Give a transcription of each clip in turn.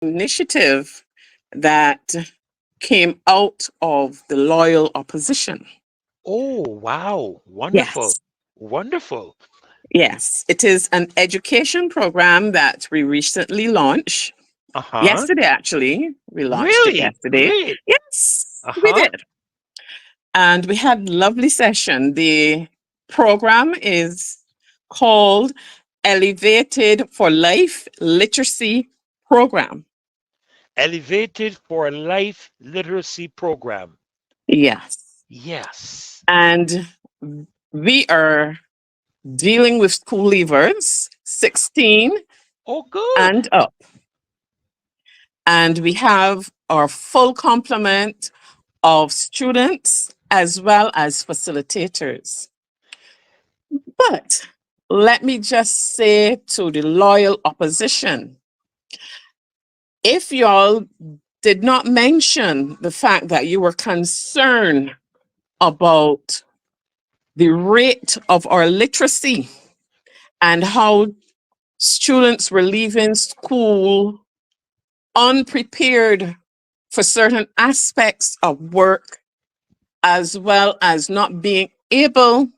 initiative that came out of the loyal opposition. Oh, wow. Wonderful. Yes. Wonderful. Yes, it is an education program that we recently launched. Uh-huh. Yesterday, actually. We launched it Really? yesterday. Great. Yes, we Uh-huh. did. And we had lovely session. The program is called Elevated for Life Literacy Program. Elevated for Life literacy program. Yes. Yes. And we are dealing with school leavers 16 Oh, good. and up. And we have our full complement of students as well as facilitators. But let me just say to the loyal opposition, if y'all did not mention the fact that you were concerned about the rate of our literacy and how students were leaving school unprepared for certain aspects of work, as well as not being able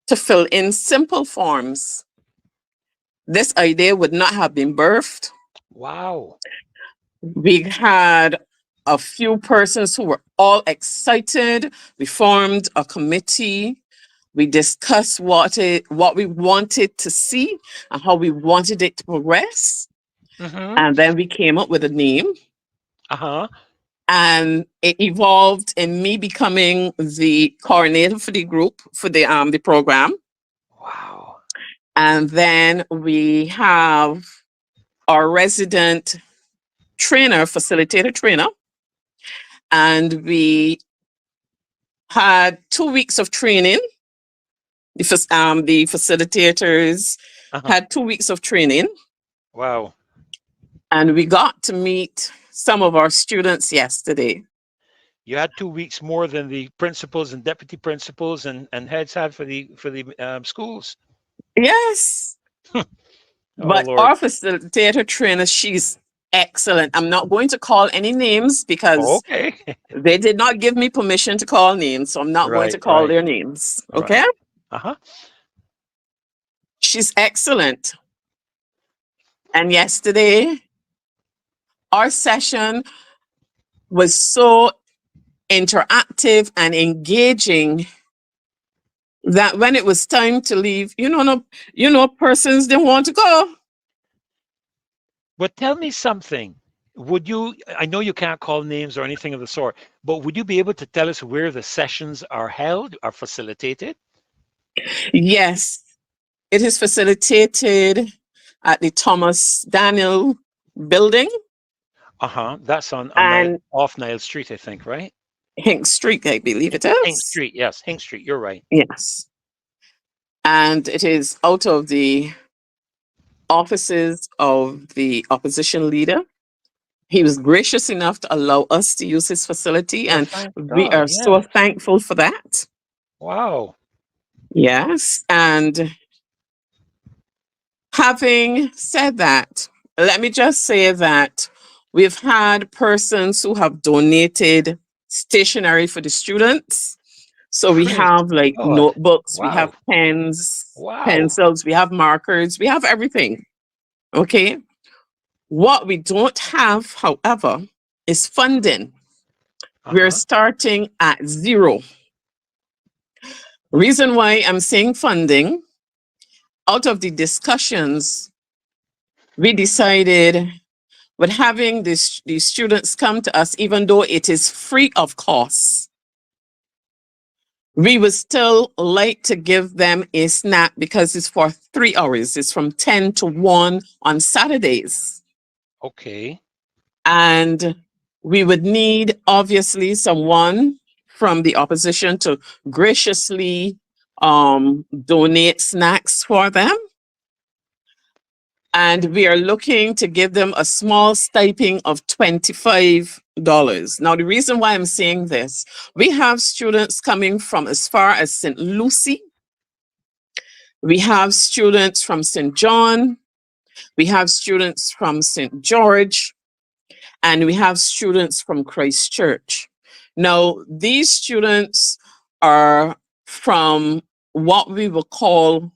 to fill in simple forms, this idea would not have been birthed. Wow. We had a few persons who were all excited. We formed a committee. We discussed what we wanted to see and how we wanted it to progress. Mm-hmm. And then we came up with a name. Uh-huh. And it evolved in me becoming the coordinator for the group for the program. Wow. And then we have our resident trainer, facilitator trainer, and we had 2 weeks of training. The facilitators Uh-huh. had 2 weeks of training, Wow. and we got to meet some of our students yesterday. You had 2 weeks more than the principals and deputy principals and heads had for the schools. Yes, Oh but Lord. our facilitator trainer, she's excellent. I'm not going to call any names because Okay. they did not give me permission to call names, so I'm not going Right, to call right, their names. Okay? right. Uh-huh. She's excellent. And yesterday, our session was so interactive and engaging that when it was time to leave, no, persons didn't want to go. But tell me something. Would you, I know you can't call names or anything of the sort, but would you be able to tell us where the sessions are held, are facilitated? Yes, it is facilitated at the Thomas Daniel building Uh-huh. That's on Nile, and off Nile Street, I think, right? Hink Street, I believe it Hink is. Street, yes, Hink Street, you're right. Yes. And it is out of the offices of the opposition leader. He was gracious enough to allow us to use his facility, Oh, and thank we God, are so yeah. thankful for that. Wow. Yes. And having said that, let me just say that we've had persons who have donated stationery for the students. So we Praise have like God. notebooks, we have Wow. pens, Wow. pencils, we have markers, we have everything. Okay. What we don't have, however, is funding. We're Uh-huh. starting at zero. Reason why I'm saying funding, out of the discussions, we decided with having these students come to us, even though it is free of cost, we would still like to give them a snack because it's for 3 hours. It's from 10 to 1 on Saturdays. Okay. And we would need, obviously, someone from the opposition to graciously donate snacks for them. And we are looking to give them a small stipend of $25. Now, the reason why I'm saying this, we have students coming from as far as St. Lucie. We have students from St. John. We have students from St. George. and we have students from Christchurch. Now, these students are from what we will call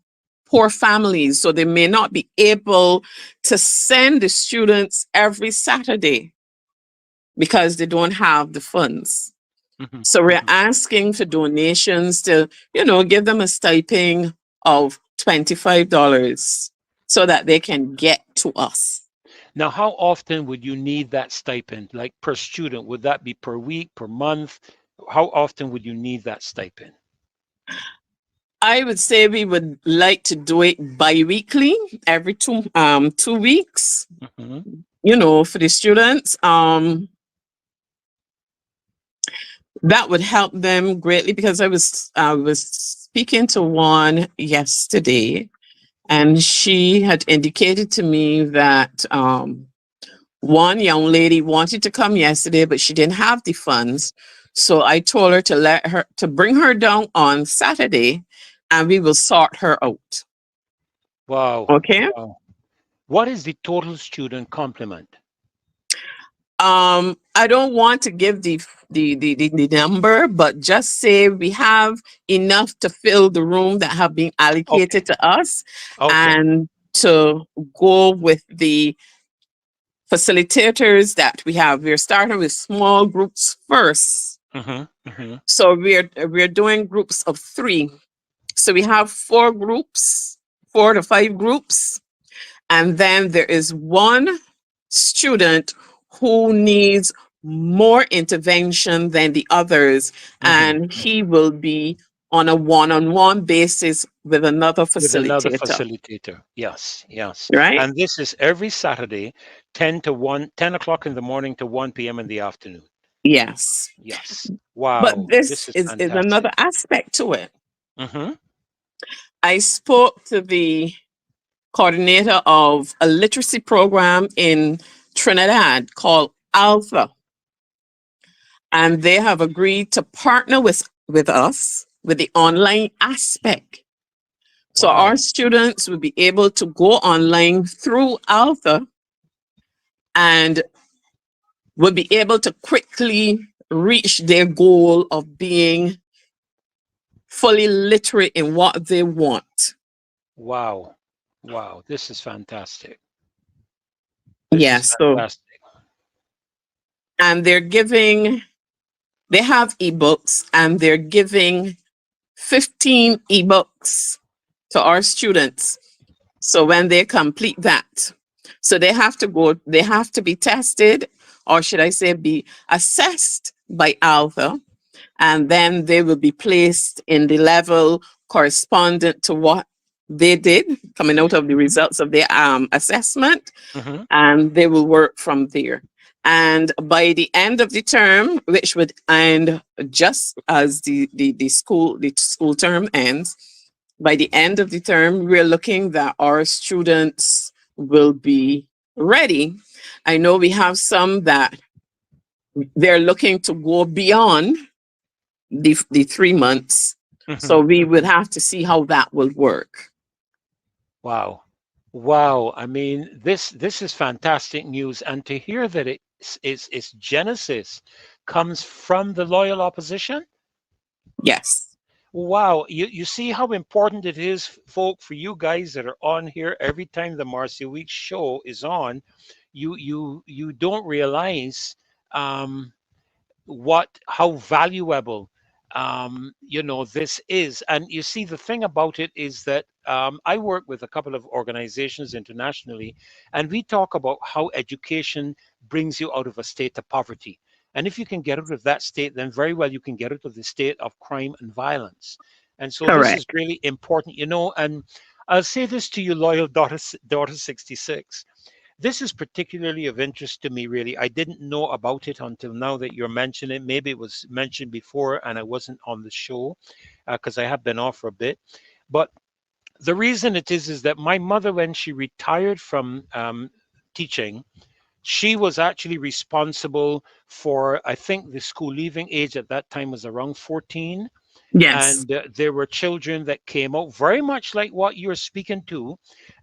poor families, so they may not be able to send the students every Saturday because they don't have the funds. Mhm, So we're mhm. asking for donations to, give them a stipend of $25 so that they can get to us. Now, how often would you need that stipend? Like per student, would that be per week, per month? How often would you need that stipend? I would say we would like to do it bi-weekly, every 2 weeks, Mhm. for the students. That would help them greatly because I was speaking to one yesterday, and she had indicated to me that one young lady wanted to come yesterday, but she didn't have the funds. So I told her to bring her down on Saturday, and we will sort her out. Wow. Okay. Wow. What is the total student complement? I don't want to give the number, but just say we have enough to fill the room that have been Okay. allocated to us, Okay. and to go with the facilitators that we have. We're starting with small groups first. Hmm. Hmm. So we're doing groups of 3. So we have 4 groups, 4 to 5 groups, and then there is one student who needs more intervention than the others, Hmm. and he will be on a one-on-one basis with another With another facilitator, facilitator. Yes, yes. right? And this is every Saturday, 10 to 1, 10 o'clock in the morning to 1 p.m. in the afternoon. Yes. Yes. But Wow. This this is is fantastic. another aspect to it. Hmm. I spoke to the coordinator of a literacy program in Trinidad called Alpha, and they have agreed to partner with us with the online aspect. So our Wow. students will be able to go online through Alpha and will be able to quickly reach their goal of being fully literate in what they want. Wow. Wow. This is fantastic. This is Yes. So, fantastic. and they have ebooks, and they're giving 15 ebooks to our students. So when they complete that, so they have to be tested, or should I say, be assessed by Alpha, and then they will be placed in the level correspondent to what they did coming out of the Hmm. results of their assessment, Hmm. and they will work from there. And by the end of the term, which would end just as the school term ends, by the end of the term, we're looking that our students will be ready. I know we have some that they're looking to go beyond the 3 months. So Hmm. we would Hmm. have to see how that will work. Wow. Wow. I mean, this is fantastic news. And to hear that its genesis comes from the loyal opposition. Yes. Wow. You see how important it is, folk, for you guys that are on here every time the Marcia Week show is on. You don't realize um how valuable this is. And you see, the thing about it is that I work with a couple of organizations internationally, and we talk about how education brings you out of a state of poverty. And if you can get out of that state, then very well you can get out of the state of crime and violence. And so this is Correct. really important, and I'll say this to you, loyal daughter 66. This is particularly of interest to me, really. I didn't know about it until now that you're mentioning it. Maybe it was mentioned before and I wasn't on the show because I have been off for a bit. But the reason it is that my mother, when she retired from teaching, she was actually responsible for, I think the school leaving age at that time was around 14. Yes. And there were children that came out very much like what you're speaking to,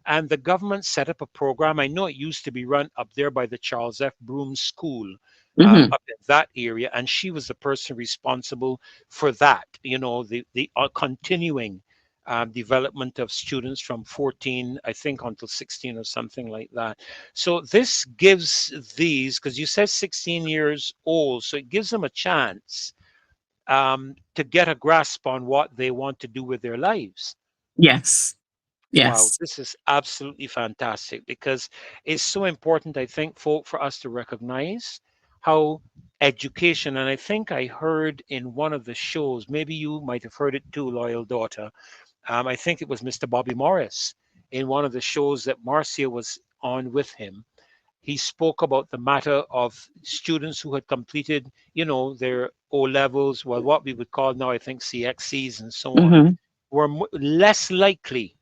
and the government set up a program. I know it used to be run up there by the Charles F. Broom School, Hmm. up in that area, and she was the person responsible for that. The continuing development of students from 14, I think, until 16 or something like that. So this gives these, because you said 16 years old, so it gives them a chance to get a grasp on what they want to do with their lives. Yes. Wow, Yes. this is absolutely fantastic because it's so important, I think, for us to recognize how education, and I think I heard in one of the shows, maybe you might have heard it too, loyal daughter. I think it was Mr. Bobby Morris in one of the shows that Marcia was on with him. He spoke about the matter of students who had completed, their O levels, well, what we would call now, I think, CXCs and so on, Hmm. were less likely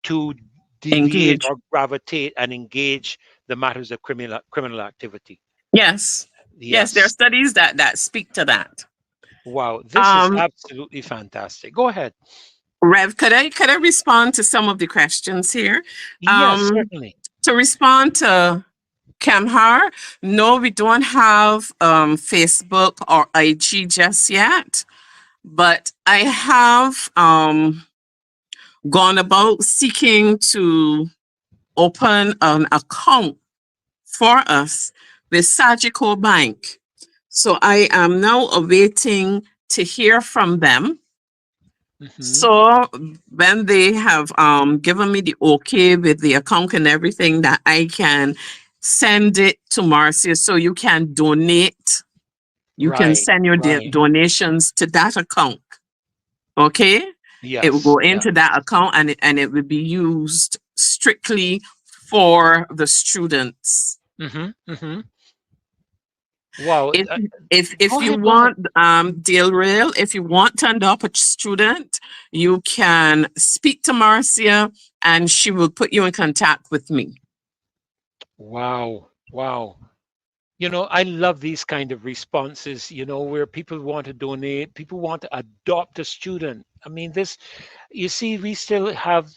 to deviate Engage. or gravitate and engage the matters of criminal activity. Yes. Yes. There are Yes. studies that speak to that. Wow. This is Um, absolutely fantastic. Go ahead. Rev, could I respond to some of the questions here? Yes, Um, certainly. to respond to Kamhar, no, we don't have Facebook or IG just yet, but I have gone about seeking to open an account for us with Sagicor Bank. So I am now awaiting to hear from them. Hmm. So when they have given me the okay with the account and everything, that I can send it to Marcia, so you can donate. You can Right, send your right. donations to that account. Okay, it will Yes, go yeah. into that account, and it will be used strictly for the students. Hmm. Hmm. Wow. If if Go you ahead, go ahead. want deal rail, if you want to adopt a student, you can speak to Marcia and she will put you in contact with me. Wow, wow. I love these kind of responses, where people want to donate, people want to adopt a student. I mean, you see, we still have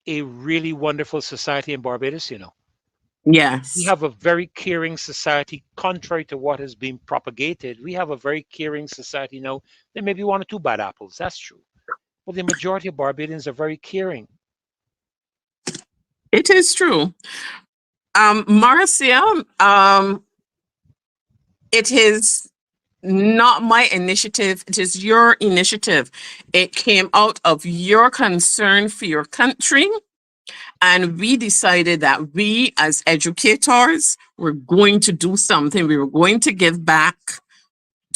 a really wonderful society in Barbados. We Yes. have a very caring society, contrary to what has been propagated. We have a very caring society now. There may be one or two bad apples, that's true. But the majority of Barbadians are very caring. It is true. Marcia, it is not my initiative, it is your initiative. It came out of your concern for your country. And we decided that we, as educators, were going to do something. We were going to give back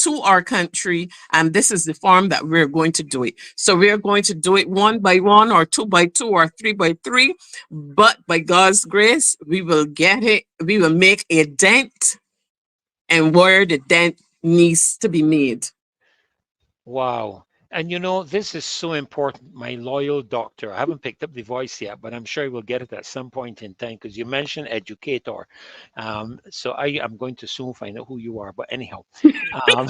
to our country. And this is the form that we're going to do it. So we're going to do it one by one, or two by two, or three by three. But by God's grace, we will get it. We will make a dent and where the dent needs to be made. Wow. And this is so important, my loyal doctor. I haven't picked up the voice yet, but I'm sure we'll get it at some point in time because you mentioned educator. So I am going to soon find out who you are. But anyhow, um,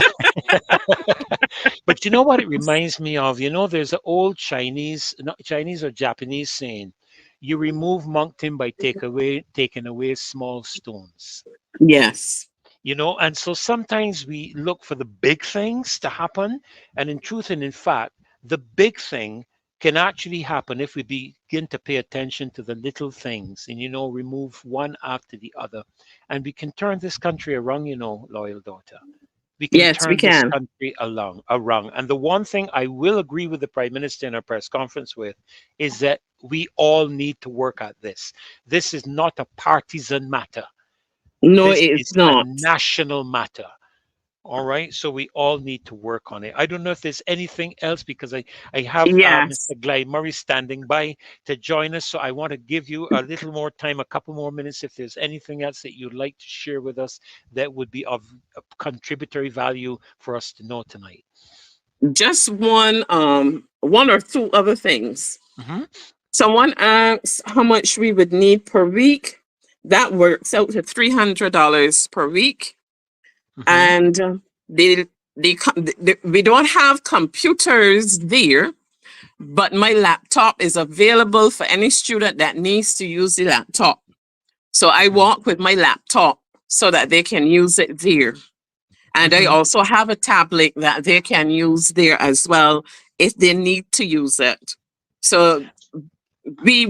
but you know what it reminds me of? There's an old Chinese, not Chinese or Japanese saying, you remove mountain by taking away small stones. Yes. And so sometimes we look for the big things to happen, and in truth and in fact, the big thing can actually happen if we begin to pay attention to the little things and remove one after the other, and we can turn this country around, loyal daughter. We can Yes, we turn this can. country around. And the one thing I will agree with the Prime Minister in our press conference with is that we all need to work at this. This is not a partisan matter. No, This it's is a not. national matter. All right. So we all need to work on it. I don't know if there's anything else because I have Yes. Mr. Gly Murray standing by to join us. So I want to give you a little more time, a couple more minutes, if there's anything else that you'd like to share with us that would be of contributory value for us to know tonight. Just one or two other things. Hmm. Someone asks how much we would need per week. That works out to $300 per week. Hmm. And the we don't have computers there, but my laptop is available for any student that needs to use the laptop. So I Mhm. walk with my laptop so that they can use it there. And I Mhm. also have a tablet that they can use there as well if they need to use it. So we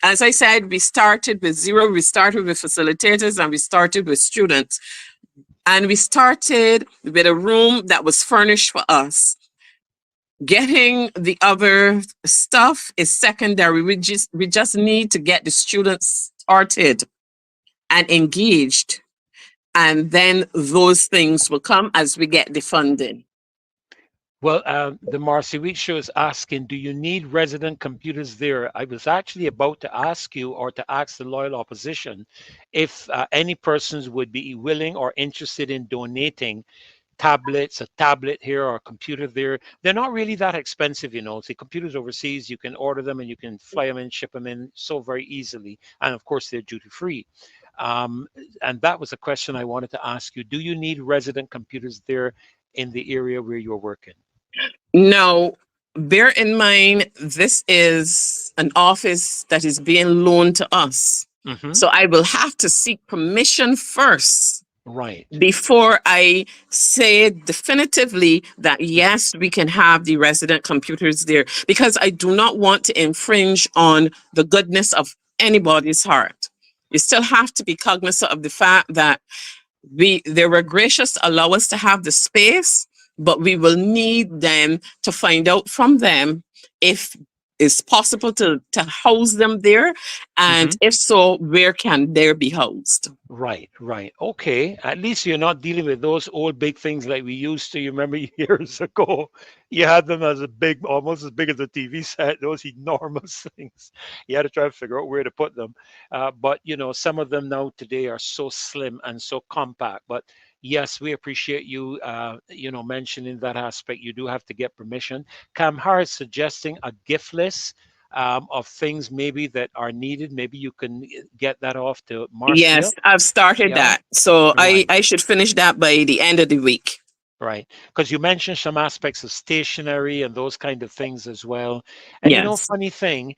as I said, we started with zero, we started with facilitators, and we started with students. And we started with a room that was furnished for us. Getting the other stuff is secondary. We just need to get the students started and engaged. And then those things will come as we get the funding. Well, the Marcy Week Show is asking, do you need resident computers there? I was actually about to ask you or to ask the loyal opposition if any persons would be willing or interested in donating tablets, a tablet here or a computer there. They're not really that expensive, you know. See, computers overseas, you can order them and you can fly them in, ship them in so very easily. And of course, they're duty free. Um, and that was a question I wanted to ask you. Do you need resident computers there in the area where you're working? Now, bear in mind, this is an office that is being loaned to us. Hmm. So I will have to seek permission first Right. before I say definitively that yes, we can have the resident computers there, because I do not want to infringe on the goodness of anybody's heart. You still have to be cognizant of the fact that they were gracious to allow us to have the space, but we will need them to find out from them if it's possible to house them there, and Hmm. if so, where can they be housed? Right, right. Okay. At least you're not dealing with those old big things like we used to. You remember years ago, you had them as a big, almost as big as a TV set, those enormous things. You had to try to figure out where to put them. But, you know, some of them now today are so slim and so compact. But yes, we appreciate you, you know, mentioning that aspect. You do have to get permission. Kamhar is suggesting a gift list of things maybe that are needed. Maybe you can get that off to Marcia. Yes, I've started Yeah, that. So right, I should finish that by the end of the week. right. Because you mentioned some aspects of stationery and those kind of things as well. And you know, Yes. funny thing,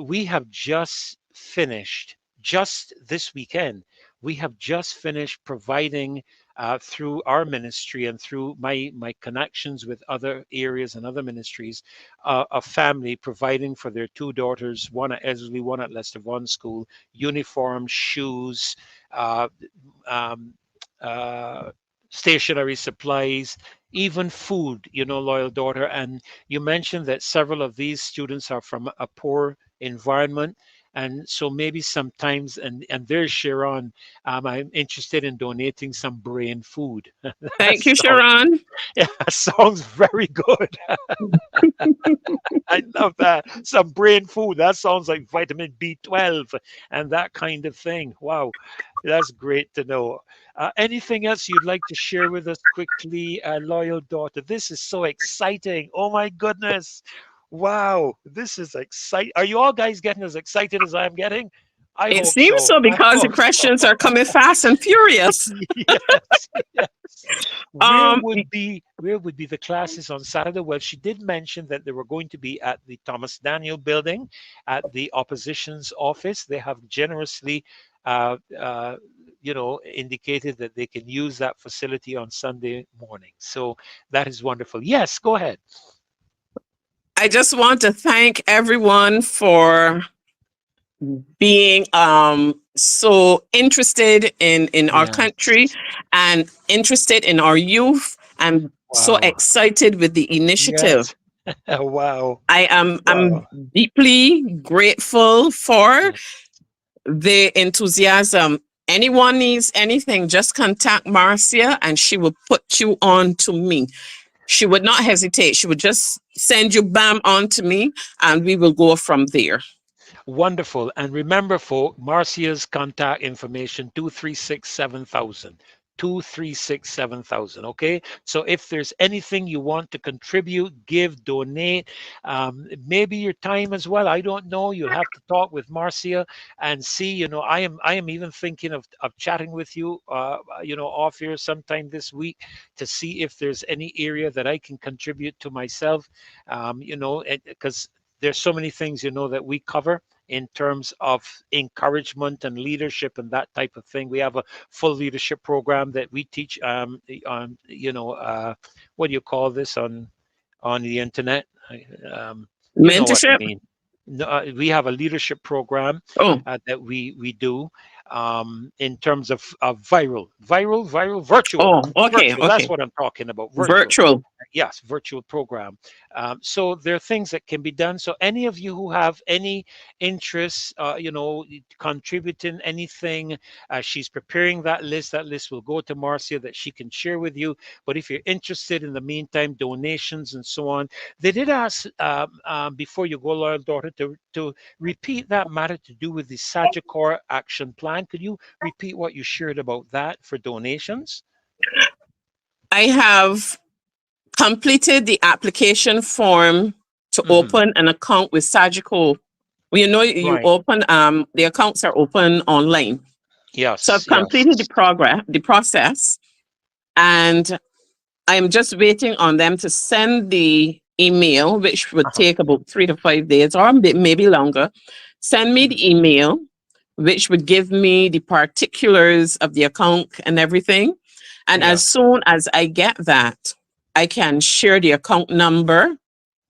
we have just finished, just this weekend, we have just finished providing through our ministry and through my connections with other areas and other ministries, a family providing for their two daughters, one at Esley, one at Lester Vaughan School, uniforms, shoes, uh, um, uh, stationery supplies, even food, you know, loyal daughter. And you mentioned that several of these students are from a poor environment. And so maybe sometimes, and there's Sharon, I'm interested in donating some brain food. That Thank you, sounds, Sharon. yeah, sounds very good. I love that. Some brain food. That sounds like vitamin B12 and that kind of thing. Wow, that's great to know. Anything else you'd like to share with us quickly, loyal daughter? This is so exciting. Oh my goodness. Wow, this is exciting. Are you all guys getting as excited as I'm getting? I It hope seems so. so I because the hope so. questions are coming fast and furious. Yes, yes. Um, Where would be the classes on Saturday? Well, she did mention that they were going to be at the Thomas Daniel building at the opposition's office. They have generously you know, indicated that they can use that facility on Sunday morning. So that is wonderful. Yes, go ahead. I just want to thank everyone for being so interested in our country Yes. and interested in our youth, and so Wow. excited with the initiative. Yes. Wow. I'm Wow. deeply grateful for Yeah. the enthusiasm. Anyone needs anything, just contact Marcia and she will put you on to me. She would not hesitate. She would just send you bam on to me and we will go from there. Wonderful. And remember, folk, Marcia's contact information 236 7000. 236-7000. Okay, so if there's anything you want to contribute, give, donate, maybe your time as well, I don't know, you'll have to talk with Marcia and see. I am even thinking of chatting with you, off here sometime this week, to see if there's any area that I can contribute to myself. Because there's so many things, that we cover in terms of encouragement and leadership and that type of thing. We have a full leadership program that we teach on, what do you call this on the internet? You know what I Mentorship. mean. No, we have a leadership program Oh, that we do, in terms of virtual. oh, okay, Virtual, that's okay. what I'm talking about. Virtual. Virtual. Yes, virtual program. So there are things that can be done. So any of you who have any interest, contributing anything, she's preparing that list. That list will go to Marcia that she can share with you. But if you're interested in the meantime, donations and so on, they did ask, before you go, loyal daughter, to repeat that matter to do with the Sagicor action plan. Could you repeat what you shared about that for donations? I have completed the application form to Hmm. open an account with Sagicor. Well, you Right. open the accounts are open online. So I've Yes. Yes. completed the process, and I'm just waiting on them to send the email, which would Uh-huh. take about 3 to 5 days or maybe longer. Send me Mhm. the email, which would give me the particulars of the account and everything. And as Yes. soon as I get that, I can share the account number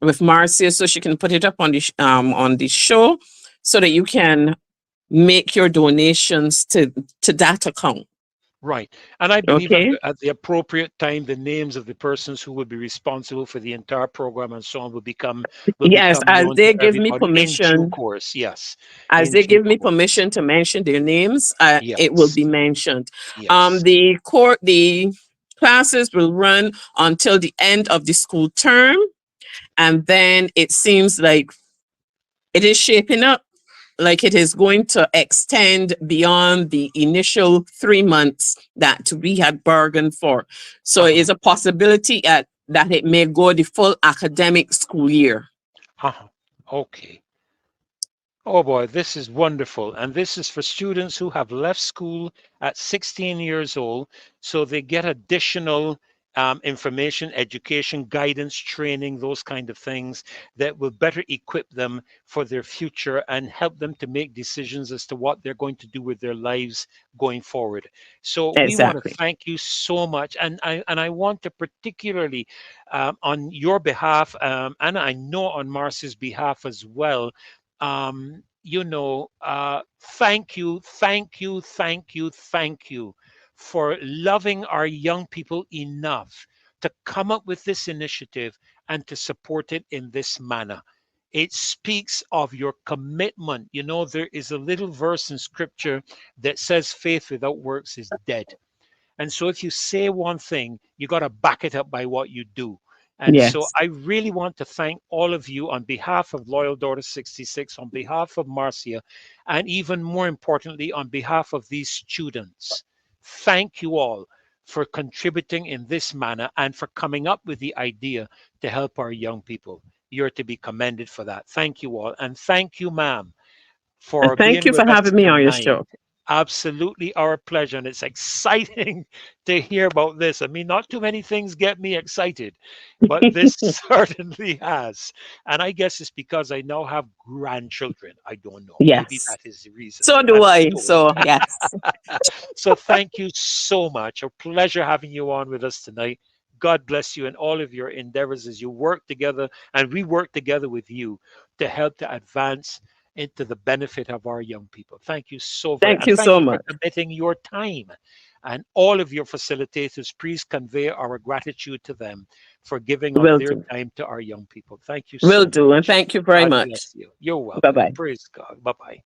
with Marcia so she can put it up on the show so that you can make your donations to that account. Right. And I believe Okay. at the appropriate time, the names of the persons who will be responsible for the entire program and so on will Yes, become known to everybody in due course. Yes. as In they due give me course. permission to mention their names, it will Yes. be mentioned. Yes. The classes will run until the end of the school term, and then it seems like it is shaping up like it is going to extend beyond the initial 3 months that we had bargained for. So it Uh-huh. is a possibility that it may go the full academic school year. Uh-huh. Okay. Oh boy, this is wonderful. And this is for students who have left school at 16 years old. So they get additional information, education, guidance, training, those kind of things that will better equip them for their future and help them to make decisions as to what they're going to do with their lives going forward. So we want to Exactly. thank you so much. And I want to particularly, on your behalf, and I know on Marcia's behalf as well, thank you, thank you, thank you, thank you for loving our young people enough to come up with this initiative and to support it in this manner. It speaks of your commitment. There is a little verse in scripture that says faith without works is dead. And so if you say one thing, you got to back it up by what you do. And so Yes. I really want to thank all of you on behalf of Loyal Daughter 66, on behalf of Marcia, and even more importantly, on behalf of these students. Thank you all for contributing in this manner and for coming up with the idea to help our young people. You're to be commended for that. Thank you all. And thank you, ma'am, And for thank being you for with us having me on your tonight. show. Absolutely our pleasure. And it's exciting to hear about this. I mean, not too many things get me excited, but this certainly has. And I guess it's because I now have grandchildren. I don't know. Maybe Yes. that is the reason. So do And I I. don't. So, yes. So thank you so much. A pleasure having you on with us tonight. God bless you in all of your endeavors as you work together and we work together with you to help to advance into the benefit of our young people. Thank you so very, Thank and you thank so you for much. committing your time. And all of your facilitators, please convey our gratitude to them for giving up Will their do. time to our young people. Thank you Will so do. And much. thank you very God much. bless you. You're Bye welcome. bye. Praise God. Bye bye.